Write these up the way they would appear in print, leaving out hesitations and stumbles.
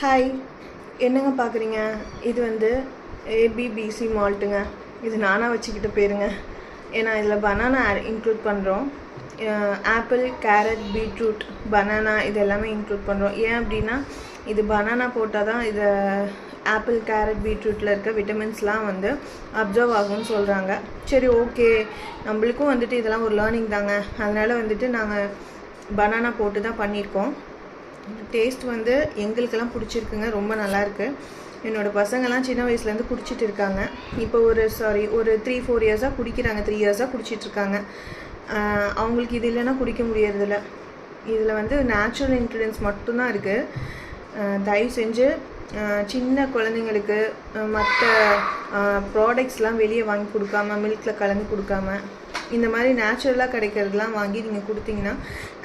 Hi, என்னங்க பார்க்குறீங்க? இது வந்து ஏபிபிசி மால்ட்டுங்க. இது நானாக வச்சுக்கிட்ட பேருங்க. ஏன்னா இதில் பனானா இன்க்ளூட் பண்ணுறோம். ஆப்பிள், கேரட், பீட்ரூட், பனானா இது எல்லாமே இன்க்ளூட் பண்ணுறோம். ஏன் அப்படின்னா இது பனானா போட்டால் தான் இதை ஆப்பிள், கேரட், பீட்ரூட்டில் இருக்க விட்டமின்ஸ்லாம் வந்து அப்சர்வ் ஆகும்னு சொல்கிறாங்க. சரி, ஓகே, நம்மளுக்கும் வந்துட்டு இதெல்லாம் ஒரு லேர்னிங் தாங்க. அதனால் வந்துட்டு நாங்கள் பனானா போட்டு தான் பண்ணியிருக்கோம். டேஸ்ட் வந்து எங்களுக்கெல்லாம் பிடிச்சிருக்குங்க, ரொம்ப நல்லாயிருக்கு. என்னோடய பசங்கள்லாம் சின்ன வயசுலேருந்து குடிச்சிட்டு இருக்காங்க. இப்போ ஒரு 3-4 இயர்ஸாக குடிக்கிறாங்க, 3 இயர்ஸாக குடிச்சிட்ருக்காங்க. அவங்களுக்கு இது இல்லைன்னா குடிக்க முடியறதில்ல. இதில் வந்து நேச்சுரல் இன்க்ரீடியன்ஸ் மட்டும்தான் இருக்குது. தயவு செஞ்சு சின்ன குழந்தைங்களுக்கு மற்ற ப்ராடக்ட்ஸ்லாம் வெளியே வாங்கி கொடுக்காம, மில்கில் கலந்து கொடுக்காம, இந்த மாதிரி நேச்சுரலாக கிடைக்கிறதுலாம் வாங்கி நீங்கள் கொடுத்தீங்கன்னா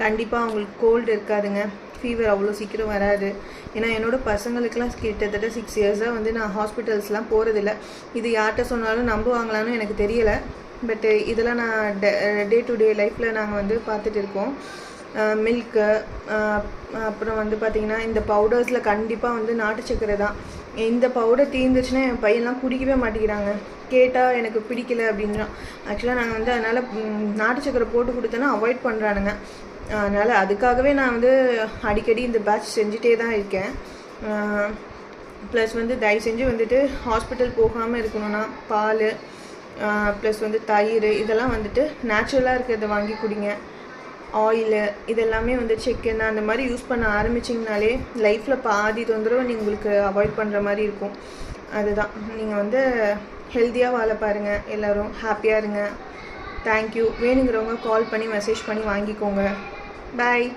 கண்டிப்பாக அவங்களுக்கு கோல்டு இருக்காதுங்க, ஃபீவர் அவ்வளோ சீக்கிரம் வராது. ஏன்னா என்னோடய பசங்களுக்கெல்லாம் கிட்டத்தட்ட 6 இயர்ஸாக வந்து நான் ஹாஸ்பிட்டல்ஸ்லாம் போகிறதில்ல. இது யார்கிட்ட சொன்னாலும் நம்புவாங்களான்னு எனக்கு தெரியலை. பட்டு இதெல்லாம் நான் டே டு டே லைஃப்பில் நாங்கள் வந்து பார்த்துட்டு இருக்கோம். மில்க்கு, அப்புறம் வந்து பார்த்திங்கன்னா இந்த பவுடர்ஸில் கண்டிப்பாக வந்து நாட்டு சக்கரை தான். இந்த பவுடர் தீர்ந்துச்சுன்னா என் பையன்லாம் குடிக்கவே மாட்டேங்கிறாங்க. கேட்டால் எனக்கு பிடிக்கல அப்படின்றான். ஆக்சுவலாக நாங்கள் வந்து அதனால் நாட்டு சக்கரை போட்டு கொடுத்தோன்னா அவாய்ட் பண்ணுறானுங்க. அதனால் அதுக்காகவே நான் வந்து அடிக்கடி இந்த பேட்ச் செஞ்சுட்டே தான் இருக்கேன். ப்ளஸ் வந்து தயவு செஞ்சு வந்துட்டு ஹாஸ்பிட்டல் போகாமல் இருக்கணும்னா பால், ப்ளஸ் வந்து தயிர், இதெல்லாம் வந்துட்டு நேச்சுரலாக இருக்கிறத வாங்கி குடிங்க. ஆயிலு இதெல்லாமே வந்து சிக்கன் அந்த மாதிரி யூஸ் பண்ண ஆரம்பிச்சிங்கனாலே லைஃப்பில் பாதி தொந்தரவை நீங்கள் உங்களுக்கு அவாய்ட் பண்ணுற மாதிரி இருக்கும். அதுதான், நீங்கள் வந்து ஹெல்த்தியாக வாழ பாருங்கள். எல்லோரும் ஹாப்பியாக இருங்க. தேங்க்யூ. வேணுங்கிறவங்க கால் பண்ணி மெசேஜ் பண்ணி வாங்கிக்கோங்க. பாய்.